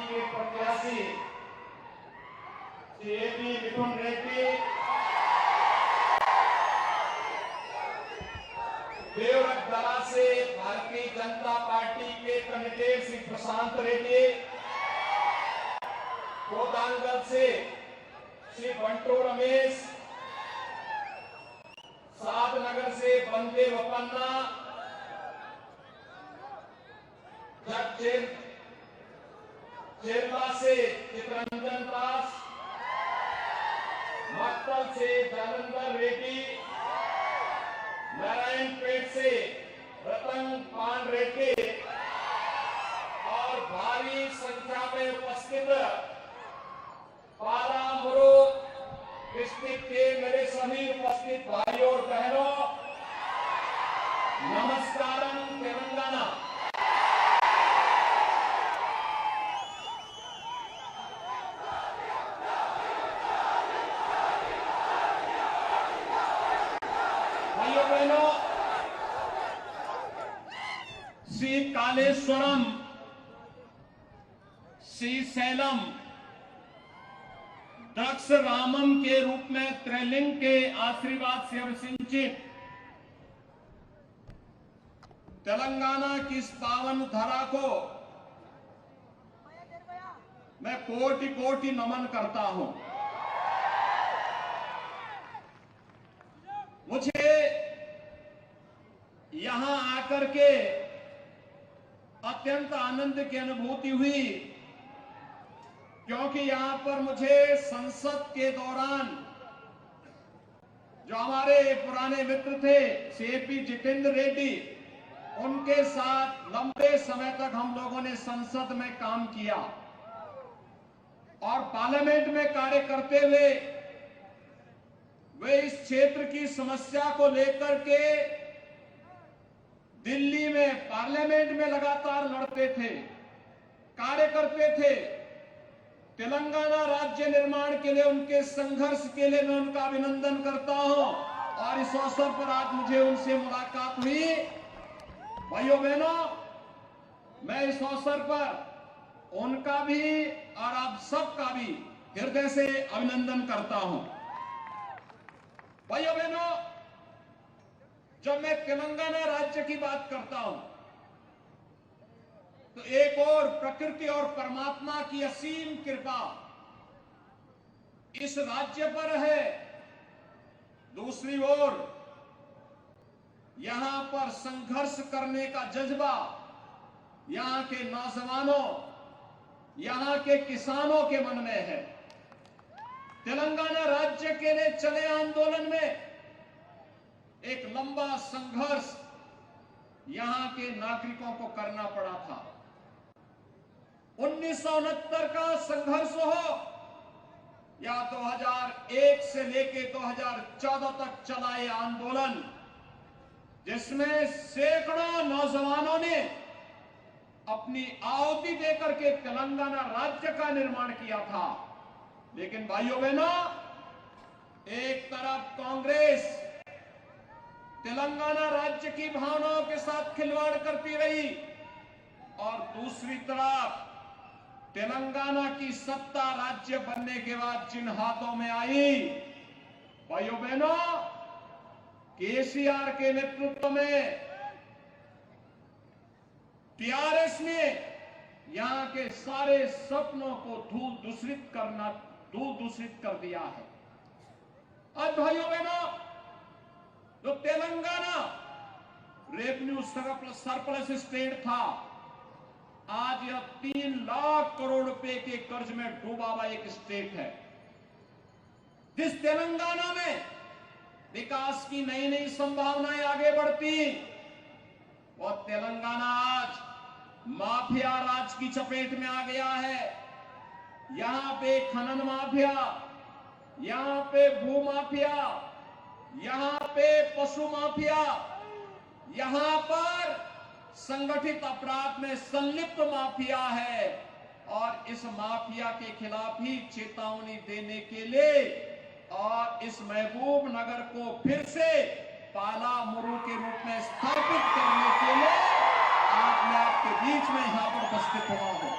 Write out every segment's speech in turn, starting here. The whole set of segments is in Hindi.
के प्रत्याशी श्री ए.पी. मिथुन रेड्डी, देवरकदला से भारतीय जनता पार्टी के कैंडिडेट श्री प्रशांत रेड्डी, कोदांगल से श्री बंटू रमेश, साधनगर से बंदे वपन्ना, चेरला से चितरंजन दास, मक्तल से जालंधर रेड्डी, नारायणपेट से रतन पान रेड्डी और भारी संख्या में उपस्थित पालामुरु डिस्ट्रिक्ट के मेरे सभी उपस्थित भाइयों और बहनों, नमस्कारम तेलंगाना। भाइयों बहनों, श्री कालेश्वरम, श्रीशैलम, दक्ष रामम के रूप में त्रैलिंग के आशीर्वाद से अभिषिंचित तेलंगाना की इस पावन धरा को मैं कोटि कोटि नमन करता हूं। मुझे यहां आकर के अत्यंत आनंद की अनुभूति हुई, क्योंकि यहां पर मुझे संसद के दौरान जो हमारे पुराने मित्र थे ए.पी. जितेंद्र रेड्डी, उनके साथ लंबे समय तक हम लोगों ने संसद में काम किया और पार्लियामेंट में कार्य करते हुए वे इस क्षेत्र की समस्या को लेकर के दिल्ली में पार्लियामेंट में लगातार लड़ते थे, कार्य करते थे। तेलंगाना राज्य निर्माण के लिए उनके संघर्ष के लिए मैं उनका अभिनंदन करता हूं और इस अवसर पर आज मुझे उनसे मुलाकात हुई। भाइयों बहनों, मैं इस अवसर पर उनका भी और आप सबका भी हृदय से अभिनंदन करता हूं। भाइयों बहनों, जब मैं तेलंगाना राज्य की बात करता हूं तो एक और प्रकृति और परमात्मा की असीम कृपा इस राज्य पर है, दूसरी ओर यहां पर संघर्ष करने का जज्बा यहां के नौजवानों, यहां के किसानों के मन में है। तेलंगाना राज्य के लिए चले आंदोलन में एक लंबा संघर्ष यहां के नागरिकों को करना पड़ा था। 1969 का संघर्ष हो या 2001 से लेके 2014 तक चला ये आंदोलन, जिसमें सैकड़ों नौजवानों ने अपनी आहुति देकर के तेलंगाना राज्य का निर्माण किया था। लेकिन भाइयों बहनों, एक तरफ कांग्रेस तेलंगाना राज्य की भावनाओं के साथ खिलवाड़ करती रही और दूसरी तरफ तेलंगाना की सत्ता राज्य बनने के बाद जिन हाथों में आई, भाइयों बहनों, केसीआर के नेतृत्व में टीआरएस ने यहां के सारे सपनों को धूल दूषित कर दिया है। आज भाइयों बहनों, जो तेलंगाना रेवेन्यू सरप्लस स्टेट था, आज यह 3 लाख करोड़ रुपए के कर्ज में डूबा हुआ एक स्टेट है। जिस तेलंगाना में विकास की नई नई संभावनाएं आगे बढ़ती, वो तेलंगाना आज माफिया राज की चपेट में आ गया है। यहां पे खनन माफिया, यहां पे भू माफिया, यहां पे पशु माफिया, यहां पर संगठित अपराध में संलिप्त माफिया है और इस माफिया के खिलाफ ही चेतावनी देने के लिए और इस महबूब नगर को फिर से पालामुरु के रूप में स्थापित करने के लिए आज मैं आपके बीच में यहां पर उपस्थित हुआ हूं।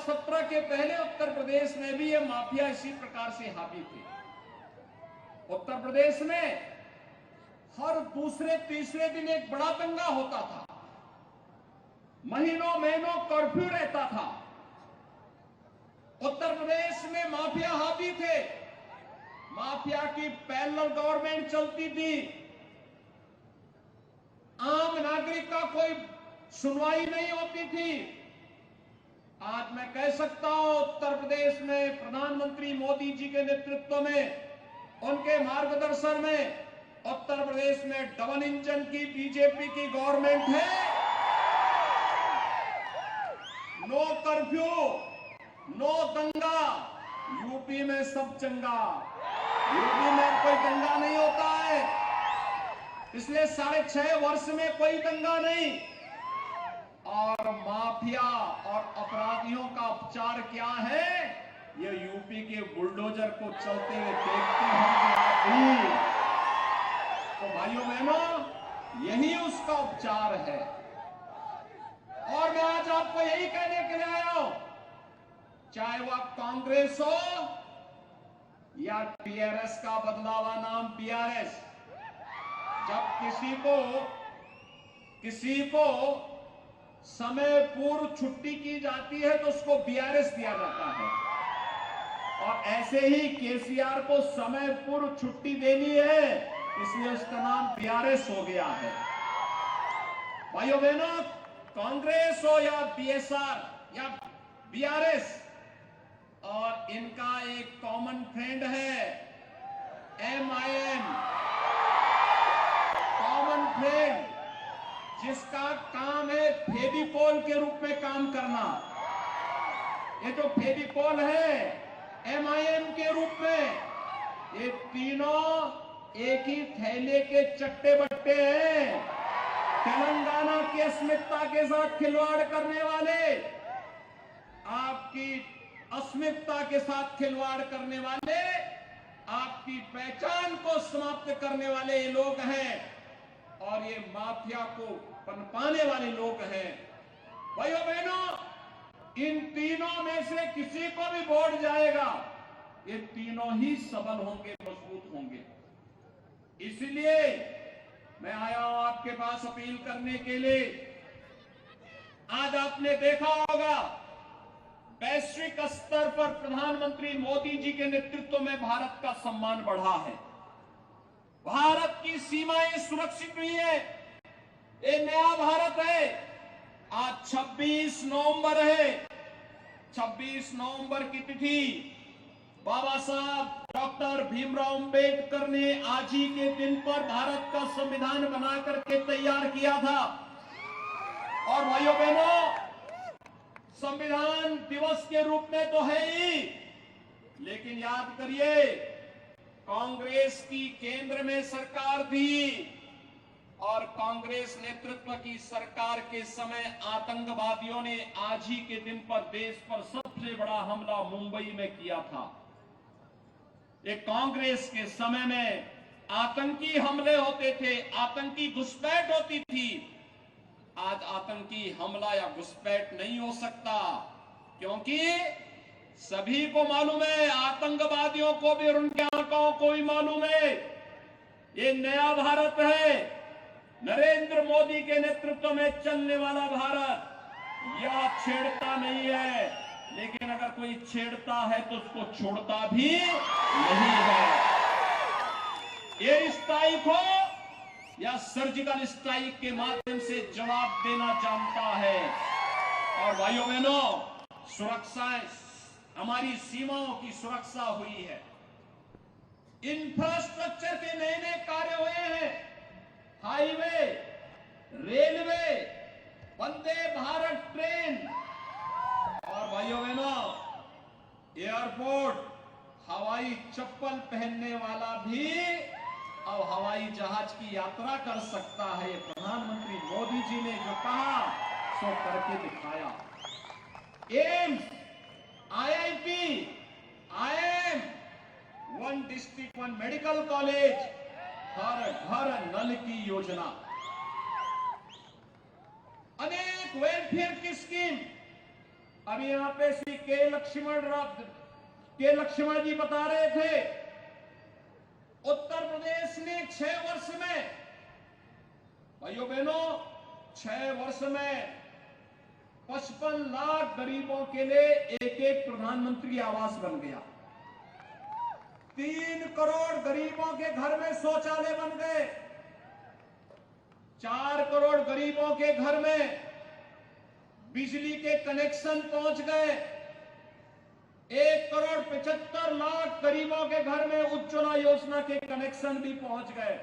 2017 के पहले उत्तर प्रदेश में भी ये माफिया इसी प्रकार से हावी थे। उत्तर प्रदेश में हर दूसरे तीसरे दिन एक बड़ा दंगा होता था, महीनों महीनों कर्फ्यू रहता था। उत्तर प्रदेश में माफिया हावी थे, माफिया की पैरेलल गवर्नमेंट चलती थी, आम नागरिक का कोई सुनवाई नहीं होती थी। आज मैं कह सकता हूं उत्तर प्रदेश में प्रधानमंत्री मोदी जी के नेतृत्व में, उनके मार्गदर्शन में उत्तर प्रदेश में डबल इंजन की बीजेपी की गवर्नमेंट है। नो कर्फ्यू, नो दंगा, यूपी में सब चंगा। यूपी में कोई दंगा नहीं होता है, इसलिए 6.5 वर्ष में कोई दंगा नहीं। और माफिया और अपराधियों का उपचार क्या है, ये यूपी के बुलडोजर को चलते हुए देखते होंगे आप भी। तो भाइयों बहनों, यही उसका उपचार है। और मैं आज आपको यही कहने के लिए आया हूं, चाहे वह कांग्रेस हो या टीआरएस का बदलावा नाम बीआरएस, जब किसी को समय पूर्व छुट्टी की जाती है तो उसको बीआरएस दिया जाता है, और ऐसे ही केसीआर को समय पूर्व छुट्टी देनी है, इसलिए उसका नाम बीआरएस हो गया है। भाइयों बहनों, कांग्रेस हो या बीएसआर या बीआरएस, और इनका एक कॉमन फ्रेंड है एमआईएम, कॉमन फ्रेंड, जिसका काम है फेविकोल के रूप में काम करना। ये जो फेविकोल है एमआईएम के रूप में, ये तीनों एक ही थैले के चट्टे बट्टे हैं। तेलंगाना की अस्मिता के साथ खिलवाड़ करने वाले, आपकी अस्मिता के साथ खिलवाड़ करने वाले, आपकी पहचान को समाप्त करने वाले ये लोग हैं, और ये माफिया को पनपाने वाले लोग हैं। भाइयों बहनों, इन तीनों में से किसी को भी वोट जाएगा, ये तीनों ही सबल होंगे, मजबूत होंगे। इसलिए मैं आया हूं आपके पास अपील करने के लिए। आज आपने देखा होगा वैश्विक स्तर पर प्रधानमंत्री मोदी जी के नेतृत्व में भारत का सम्मान बढ़ा है, भारत की सीमाएं सुरक्षित हुई है। ये नया भारत है। आज 26 नवंबर है। 26 नवंबर की तिथि बाबा साहब डॉक्टर भीमराव अंबेडकर ने आज ही के दिन पर भारत का संविधान बना करके तैयार किया था। और भाइयों बहनों, संविधान दिवस के रूप में तो है ही, लेकिन याद करिए, कांग्रेस की केंद्र में सरकार थी, और कांग्रेस नेतृत्व की सरकार के समय आतंकवादियों ने आज ही के दिन पर देश पर सबसे बड़ा हमला मुंबई में किया था। एक कांग्रेस के समय में आतंकी हमले होते थे, आतंकी घुसपैठ होती थी। आज आतंकी हमला या घुसपैठ नहीं हो सकता, क्योंकि सभी को मालूम है, आतंकवादियों को भी और उनके आंकों को भी मालूम है, ये नया भारत है, नरेंद्र मोदी के नेतृत्व में चलने वाला भारत। यह छेड़ता नहीं है, लेकिन अगर कोई छेड़ता है तो उसको छोड़ता भी नहीं है। एयर स्ट्राइक हो या सर्जिकल स्ट्राइक के माध्यम से जवाब देना जानता है। और भाइयों बहनों, सुरक्षा, हमारी सीमाओं की सुरक्षा हुई है, इंफ्रास्ट्रक्चर के नए नए कार्य हुए हैं, highway, railway, Vande Bharat train, और भाइयों बहनों, एयरपोर्ट, हवाई चप्पल पहनने वाला भी अब हवाई जहाज की यात्रा कर सकता है। प्रधानमंत्री मोदी जी ने जो कहा सो करके दिखाया। AIIMS, IIT, IIM, one district one medical college, हर घर नल की योजना, अनेक वेलफेयर की स्कीम, अभी यहां पे श्री के लक्ष्मण जी बता रहे थे, उत्तर प्रदेश ने 6 वर्ष में, भाइयों बहनों, 6 वर्ष में 55 लाख गरीबों के लिए एक प्रधानमंत्री आवास बन गया। 3 करोड़ गरीबों के घर में शौचालय बन गए। 4 करोड़ गरीबों के घर में बिजली के कनेक्शन पहुंच गए। 1 करोड़ 75 लाख गरीबों के घर में उज्ज्वला योजना के कनेक्शन भी पहुंच गए।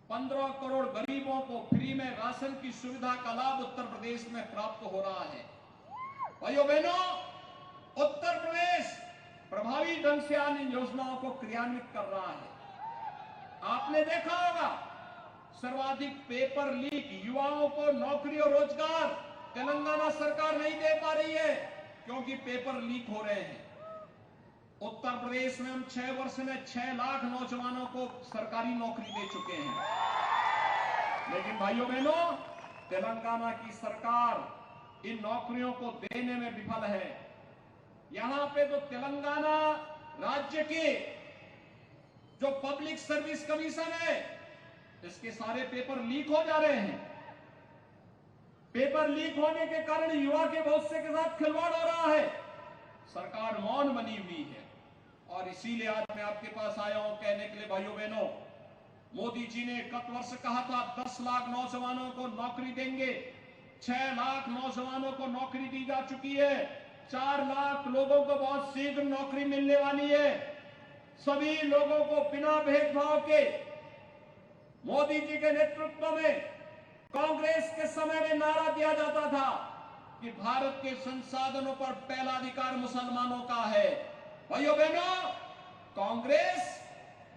15 करोड़ गरीबों को फ्री में राशन की सुविधा का लाभ उत्तर प्रदेश में प्राप्त हो रहा है। भाइयों बहनों, उत्तर प्रदेश प्रभावी ढंग से इन योजनाओं को क्रियान्वित कर रहा है। आपने देखा होगा, सर्वाधिक पेपर लीक, युवाओं को नौकरी और रोजगार तेलंगाना सरकार नहीं दे पा रही है क्योंकि पेपर लीक हो रहे हैं। उत्तर प्रदेश में हम 6 वर्ष में 6 लाख नौजवानों को सरकारी नौकरी दे चुके हैं। लेकिन भाइयों बहनों, तेलंगाना की सरकार इन नौकरियों को देने में विफल है। यहां पे तो तेलंगाना राज्य के जो पब्लिक सर्विस कमीशन है, इसके सारे पेपर लीक हो जा रहे हैं। पेपर लीक होने के कारण युवा के भविष्य के साथ खिलवाड़ हो रहा है। सरकार मौन बनी हुई है और इसीलिए आज मैं आपके पास आया हूं कहने के लिए, भाइयों बहनों, मोदी जी ने गत वर्ष कहा था 10 लाख नौजवानों को नौकरी देंगे। 6 लाख नौजवानों को नौकरी दी जा चुकी है। 4 लाख लोगों को बहुत शीघ्र नौकरी मिलने वाली है। सभी लोगों को बिना भेदभाव के मोदी जी के नेतृत्व में, कांग्रेस के समय में नारा दिया जाता था कि भारत के संसाधनों पर पहला अधिकार मुसलमानों का है। भाइयों बहनों, कांग्रेस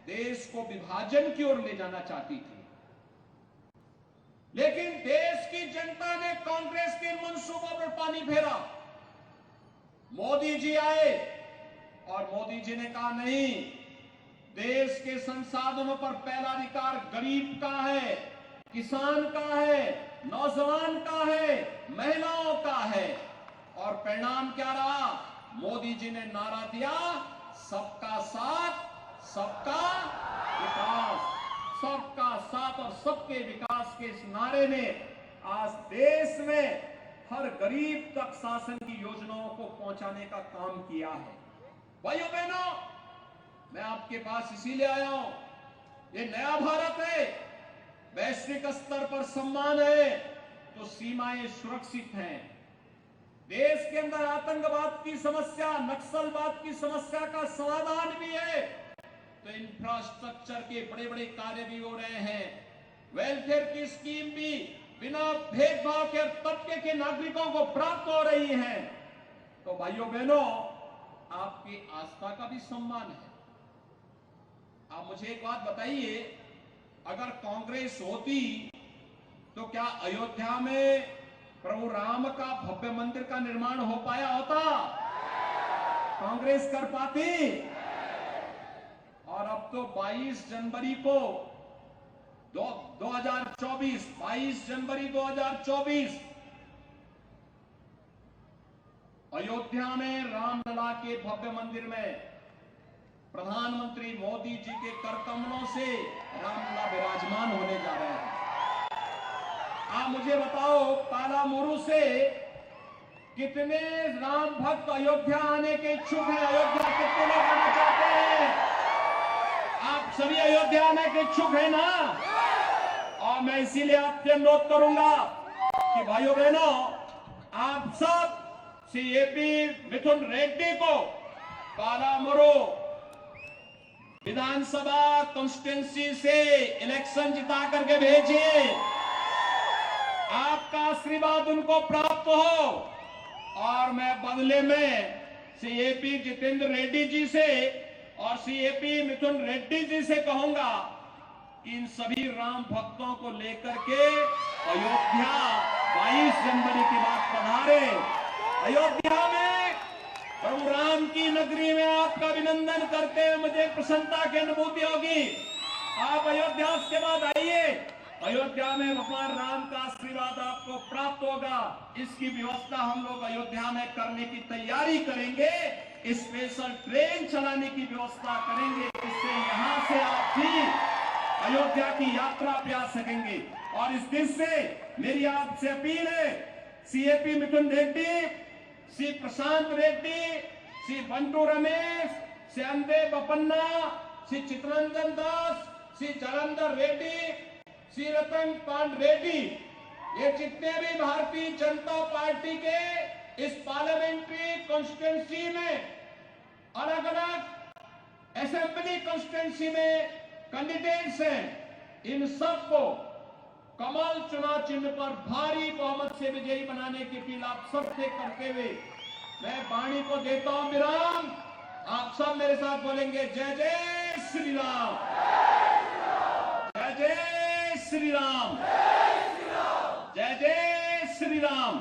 देश को विभाजन की ओर ले जाना चाहती थी, लेकिन देश की जनता ने कांग्रेस के मंसूबों पर पानी फेरा। मोदी जी आए और मोदी जी ने कहा नहीं, देश के संसाधनों पर पहला अधिकार गरीब का है, किसान का है, नौजवान का है, महिलाओं का है। और परिणाम क्या रहा? मोदी जी ने नारा दिया, सबका साथ सबका विकास। सबका साथ और सबके विकास के इस नारे ने आज देश में हर गरीब तक शासन की योजनाओं को पहुंचाने का काम किया है। भाइयों बहनों, मैं आपके पास इसीलिए आया हूं, ये नया भारत है, वैश्विक स्तर पर सम्मान है तो सीमाएं सुरक्षित हैं। देश के अंदर आतंकवाद की समस्या, नक्सलवाद की समस्या का समाधान भी है, तो इंफ्रास्ट्रक्चर के बड़े बड़े कार्य भी हो रहे हैं। वेलफेयर की स्कीम भी बिना भेदभाव के तबके के नागरिकों को प्राप्त हो रही हैं। तो भाइयों बहनों, आपकी आस्था का भी सम्मान है। आप मुझे एक बात बताइए, अगर कांग्रेस होती तो क्या अयोध्या में प्रभु राम का भव्य मंदिर का निर्माण हो पाया होता? कांग्रेस कर पाती? और अब तो 22 जनवरी को 2024, 22 जनवरी 2024 अयोध्या में रामलला के भव्य मंदिर में प्रधानमंत्री मोदी जी के करकमलों से रामलला विराजमान होने जा रहे हैं। आप मुझे बताओ, पालामुरु से कितने राम भक्त अयोध्या आने के इच्छुक हैं? अयोध्या कितने लोग आना चाहते हैं? आप सभी अयोध्या आने के इच्छुक हैं ना? और मैं इसीलिए आपसे अनुरोध करूंगा कि भाइयों बहनों, आप सब सीएपी मिथुन रेड्डी को पालामुरु विधानसभा कॉन्स्टिट्यूंसी से इलेक्शन जिता करके भेजिए। आपका आशीर्वाद उनको प्राप्त हो और मैं बदले में सीएपी जितेंद्र रेड्डी जी से और सीएपी मिथुन रेड्डी जी से कहूंगा, इन सभी राम भक्तों को लेकर के अयोध्या 22 जनवरी की बात पधारे। अयोध्या में प्रभु राम की नगरी में आपका अभिनंदन करते हुए मुझे प्रसन्नता की अनुभूति होगी। आप अयोध्या के बाद आइए अयोध्या में भगवान राम का आशीर्वाद आपको प्राप्त होगा। इसकी व्यवस्था हम लोग अयोध्या में करने की तैयारी करेंगे। स्पेशल ट्रेन चलाने की व्यवस्था करेंगे, जिससे यहां से आप भी अयोध्या की यात्रा पे आ सकेंगे। और इस दिन से मेरी आपसे अपील है, सीएपी मिथुन रेड्डी, श्री प्रशांत रेड्डी, श्री बंटू रमेश, श्री अंदे बपन्ना, श्री चित्ररंजन दास, श्री जलंधर रेड्डी, श्री रतन पांड रेड्डी, ये जितने भी भारतीय जनता पार्टी के इस पार्लियामेंट्री कॉन्स्टिट्यूंसी में अलग अलग असेंबली कॉन्स्टिट्यूंसी में कैंडिडेट्स हैं, इन सबको कमल चुनाव चिन्ह पर भारी बहुमत से विजयी बनाने की अपील आप सबसे करते हुए मैं वाणी को देता हूं विराम। आप सब मेरे साथ बोलेंगे जय जय श्री राम, जय जय श्री राम, जय जय श्री राम।